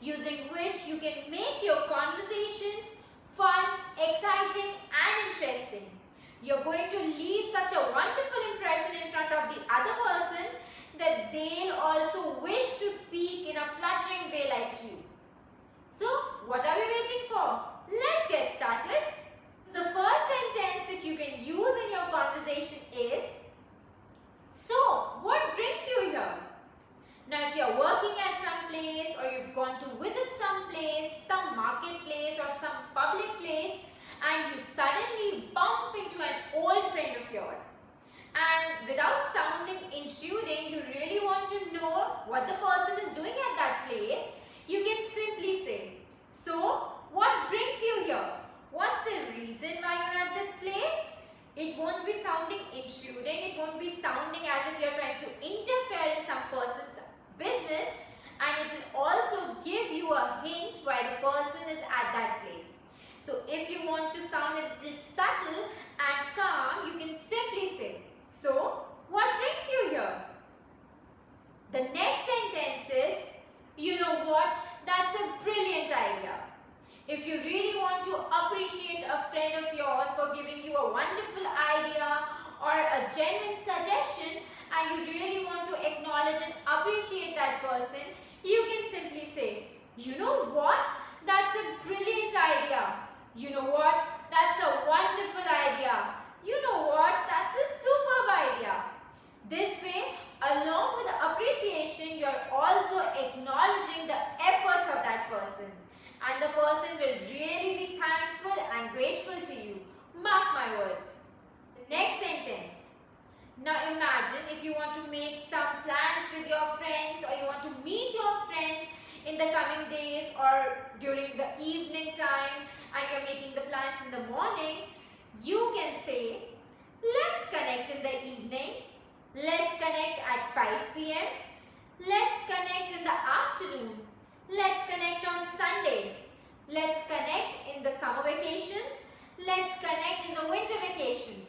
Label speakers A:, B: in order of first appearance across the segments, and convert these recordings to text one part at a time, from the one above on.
A: using which you can make your conversations fun, exciting and interesting. You're going to leave such a wonderful impression in front of the other person that they'll also wish to speak in a flattering way like you. So, what are we waiting for? Let's get started. The first sentence which you can use in your conversation is, so, what brings you here? Now, if you're working at some place or you've gone to visit some place, some marketplace or some public place, and you suddenly bump into an old friend of yours, and without sounding intruding, you really want to know what the person is doing at that place, you can simply say, so, what brings you here? What's the reason why you're at this place? It won't be sounding intruding, it won't be sounding as if you're trying to interfere in some person's business, and it will also give you a hint why the person is at that place. So if you want to sound a little subtle and calm, you can simply say, so what brings you here? The next sentence is, you know what, that's a brilliant idea. If you really want to appreciate a friend of yours for giving you a wonderful idea or a genuine suggestion, and you really want to acknowledge and appreciate that person, you can simply say, you know what, that's a brilliant idea. You know what, that's a wonderful idea. You know what, that's a superb idea. This way, along with the appreciation, you're also acknowledging the efforts of that person. And the person will really be thankful and grateful to you. Mark my words. The next sentence. Now imagine if you want to make some plans with your friends, or you want to meet your friends in the coming days or during the evening time, and you're making the plans in the morning, you can say, let's connect in the evening, let's connect at 5 p.m, let's connect in the afternoon, let's connect on Sunday, let's connect in the summer vacations, let's connect in the winter vacations.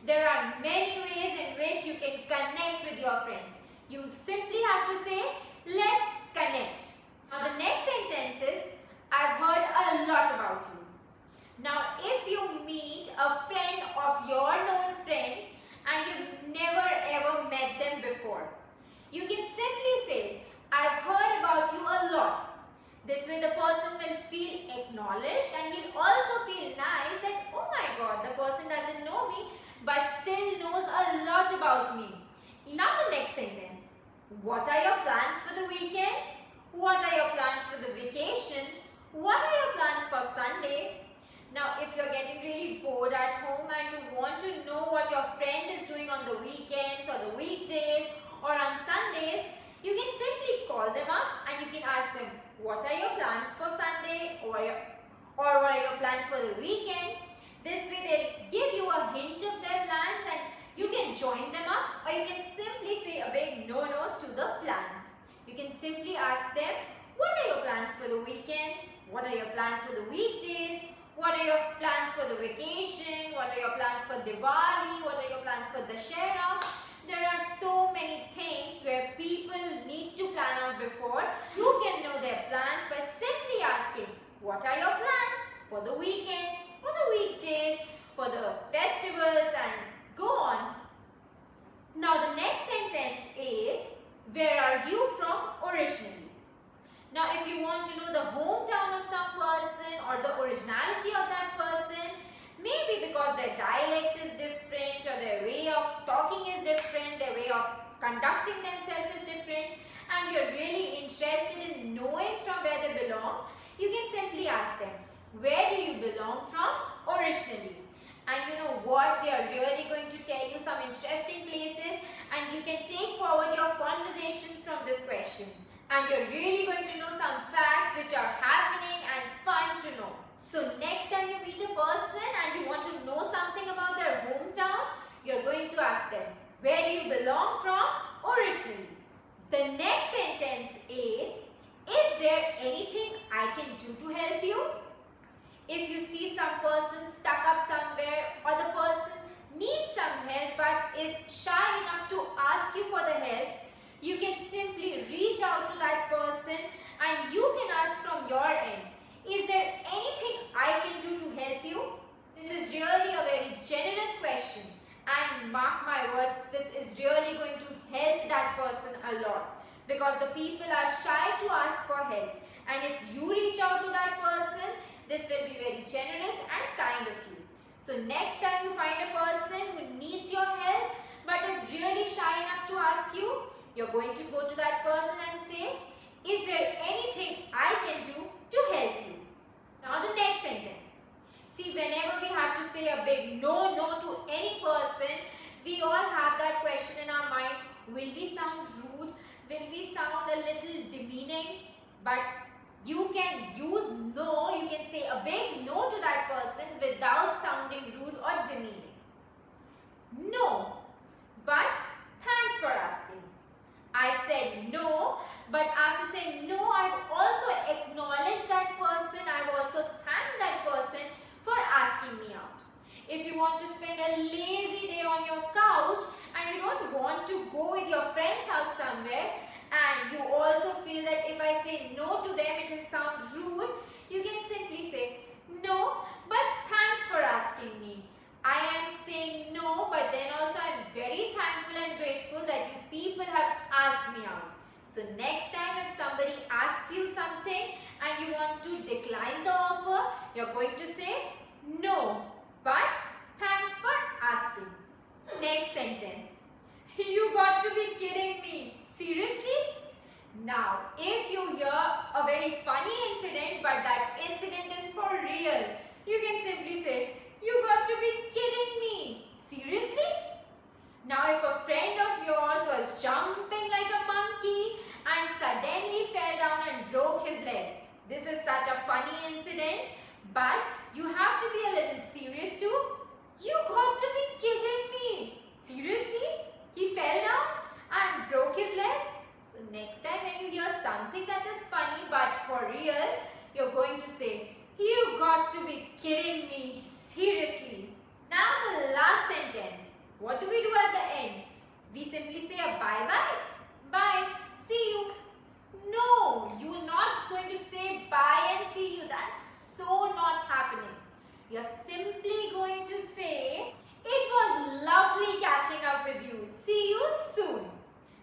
A: There are many ways in which you can connect with your friends. You simply have to say, let's connect. Now the next sentence is, I've heard a lot about you. Now if you meet a friend of your known friend and you've never ever met them before, you can simply say, I've heard about you a lot. This way the person will feel acknowledged, and he'll also feel nice that, oh my God, the person doesn't know me but still knows a lot about me. Now the next sentence. What are your plans for the weekend? What are your plans for the vacation? What are your plans for Sunday? Now if you're getting really bored at home and you want to know what your friend is doing on the weekends or the weekdays or on Sundays, you can simply call them up and you can ask them, what are your plans for Sunday, or what are your plans for the weekend? This way they'll give you a hint of their plans and you can join them up, or you can simply say a big no to the plans. You can simply ask them, what are your plans for the weekend? What are your plans for the weekdays? What are your plans for the vacation? What are your plans for Diwali? What are your plans for Dussehra? There are so many things where people need to plan out before. You can know their plans by simply asking, what are your plans for the weekends, for the weekdays, for the festivals, and go on. Now the next sentence is, where are you from originally? Now if you want to know the hometown of some person or the originality of that person, maybe because their dialect is different or their way of talking is different, their way of conducting themselves is different, and you're really interested in knowing from where they belong, you can simply ask them, where do you belong from originally? And you know what, they are really going to tell you some interesting places, and you can take forward your conversations from this question. And you're really going to know some facts which are happening and fun to know. So next time you meet a person and you want to know something about their hometown, you're going to ask them, where do you belong from originally? The next sentence is there anything I can do to help you? If you see some person stuck up somewhere, or the person needs some help but is shy enough to ask you for the help, you can simply reach out to that person and you can ask from your end. Is there anything I can do to help you? This is really a very generous question, and mark my words, this is really going to help that person a lot, because the people are shy to ask for help, and if you reach out to that person, this will be very generous and kind of you. So next time you find a person who needs your help but is really shy enough to ask you, you're going to go to that person and say, is there anything I can do to help you? Now the next sentence. See, whenever we have to say a big no to any person, we all have that question in our mind. Will we sound rude? Will we sound a little demeaning? But you can use no, you can say a big no to that person without sounding rude or demeaning. No, but thanks for asking. I've said no, but after saying no, I've also acknowledged that person. I've also thanked that person for asking me out. If you want to spend a lazy day on your couch and you don't want to go with your friends out somewhere, and you also feel that if I say no to them it will sound rude, you can simply say, no, but thanks for asking me. I am saying no, but then also I am very thankful and grateful that you people have asked me out. So next time if somebody asks you something and you want to decline the offer, you're going to say, no, but thanks for asking. Next sentence. You got to be kidding me. Seriously? Now, if you hear a very funny incident, but that incident is for real, you can simply say, you got to be kidding me. Seriously? Now, if a friend of yours was jumping like a monkey and suddenly fell down and broke his leg, this is such a funny incident, but you have to be a little serious too. You got to be kidding me. Seriously? He fell down and broke his leg? So next time when you hear something that is funny but for real, you're going to say, you got to be kidding me. Seriously. Now the last sentence. What do we do at the end? We simply say a bye-bye. Bye. See you. No, you're not going to say bye and see you. That's so not happening. You're simply going to say, it was lovely catching up with you. See you soon.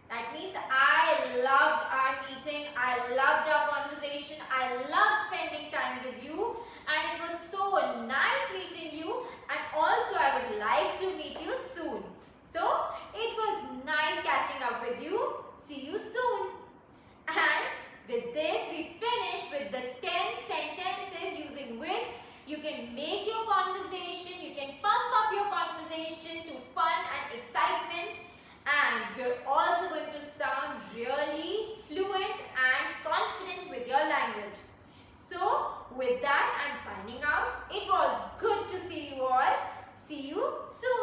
A: That means I loved our meeting. I loved our conversation. I loved spending time with you. And it was so nice meeting you. And also I would like to meet you soon. So it was nice catching up with you. See you soon. And with this we finish with the 10 sentences using which you can make your conversation, you can pump up your conversation to fun and excitement, and you're also going to sound really fluent and confident with your language. So with that I'm signing out. It was good to see you all. See you soon.